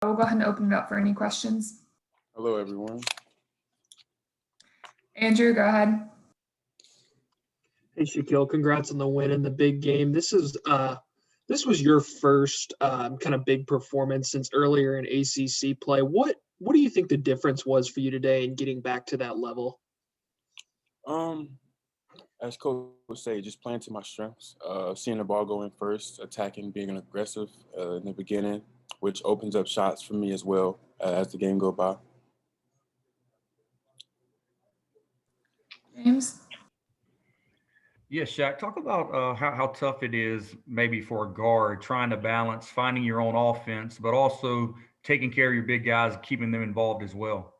We'll go ahead and open it up for any questions. Hello, everyone. Andrew, go ahead. Hey, Shakeel, congrats on the win in the big game. This was your first kind of big performance since earlier in ACC play. What do you think the difference was for you today in getting back to that level? As Coach would say, just playing to my strengths, seeing the ball go in first, attacking, being aggressive in the beginning, which opens up shots for me as well as the game goes by. James? Yeah, Shaq, talk about how tough it is maybe for a guard trying to balance finding your own offense, but also taking care of your big guys, keeping them involved as well.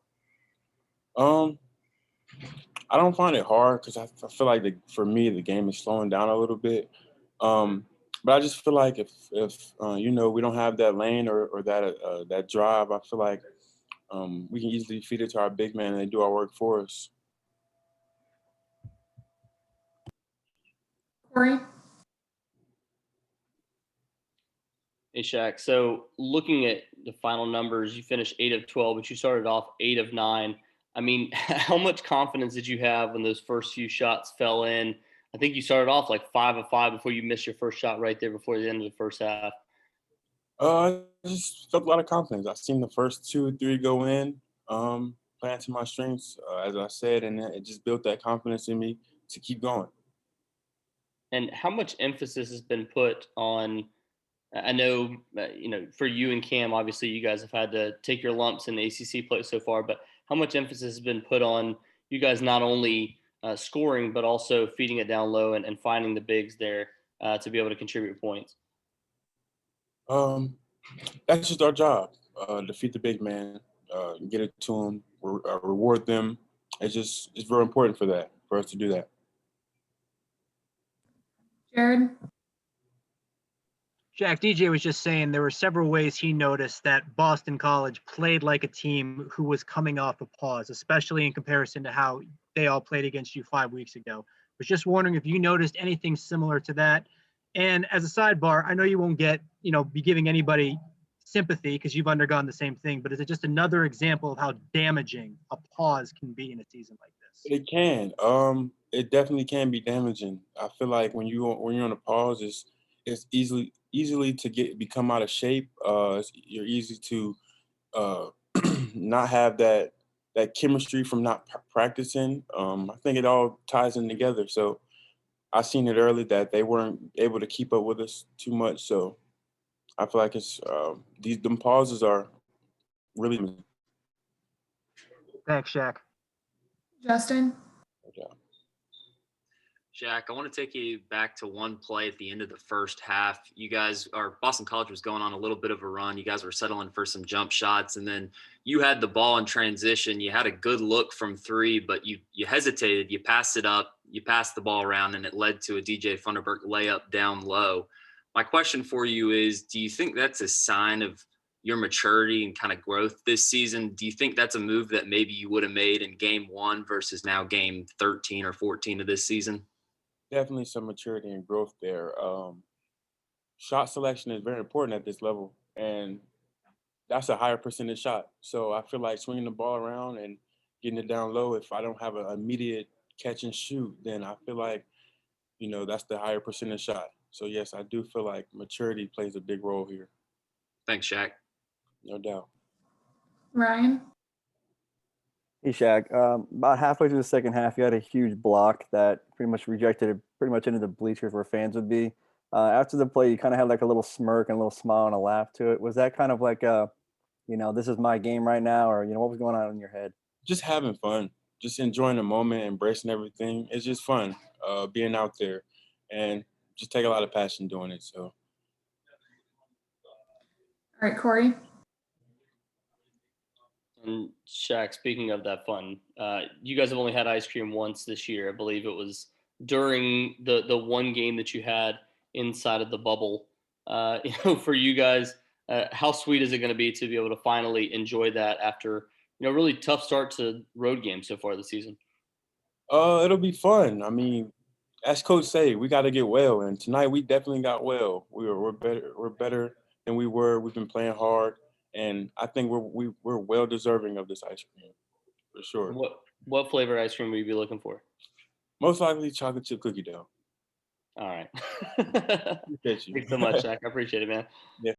I don't find it hard because I feel like for me the game is slowing down a little bit. But I just feel like if we don't have that lane or that drive, I feel like we can easily feed it to our big man and they do our work for us. Corey? Hey, Shaq. So looking at the final numbers, you finished 8 of 12, but you started off 8 of 9. I mean, how much confidence did you have when those first few shots fell in? I think you started off like 5 of 5 before you missed your first shot right there before the end of the first half. I just felt a lot of confidence. I've seen the first 2 or 3 go in, playing to my strengths, as I said, and it just built that confidence in me to keep going. And how much emphasis has been put on, I know, for you and Cam, obviously you guys have had to take your lumps in the ACC play so far, but how much emphasis has been put on you guys not only scoring, but also feeding it down low and finding the bigs there to be able to contribute points? That's just our job, defeat the big man, get it to them, reward them. It's very important for us to do that. Jared? Jack, DJ was just saying there were several ways he noticed that Boston College played like a team who was coming off a pause, especially in comparison to how they all played against you 5 weeks ago. Was just wondering if you noticed anything similar to that. And as a sidebar, I know you won't be giving anybody sympathy because you've undergone the same thing, but is it just another example of how damaging a pause can be in a season like this? It can. It definitely can be damaging. I feel like when you're on a pause, it's easily to become out of shape. You're easy to not have that chemistry from not practicing. I think it all ties in together. So I seen it early that they weren't able to keep up with us too much. So I feel like it's them pauses are really. Thanks, Shaq. Justin? Jack, I want to take you back to one play at the end of the first half. Boston College was going on a little bit of a run. You guys were settling for some jump shots, and then you had the ball in transition. You had a good look from 3, but you hesitated. You passed it up. You passed the ball around, and it led to a DJ Funderburk layup down low. My question for you is, do you think that's a sign of your maturity and kind of growth this season? Do you think that's a move that maybe you would have made in game 1 versus now game 13 or 14 of this season? Definitely some maturity and growth there. Shot selection is very important at this level, and that's a higher percentage shot. So I feel like swinging the ball around and getting it down low, if I don't have an immediate catch and shoot, then I feel like, that's the higher percentage shot. So, yes, I do feel like maturity plays a big role here. Thanks, Shaq. No doubt. Ryan? Hey, Shaq. About halfway through the second half, you had a huge block that pretty much rejected it pretty much into the bleachers where fans would be. After the play, you kind of had like a little smirk and a little smile and a laugh to it. Was that kind of like this is my game right now, or what was going on in your head? Just having fun, just enjoying the moment, embracing everything. It's just fun being out there, and just take a lot of passion doing it. So. All right, Corey? And Shaq, speaking of that fun, you guys have only had ice cream once this year. I believe it was during the one game that you had inside of the bubble. For you guys, how sweet is it going to be to be able to finally enjoy that after really tough start to road games so far this season? It'll be fun. I mean, as Coach say, we got to get well, and tonight we definitely got well. We're better than we were. We've been playing hard, and I think we're well deserving of this ice cream for sure. What flavor ice cream will you be looking for? Most likely chocolate chip cookie dough. All right. Appreciate you. Thanks so much, Shaq. I appreciate it, man. Yeah.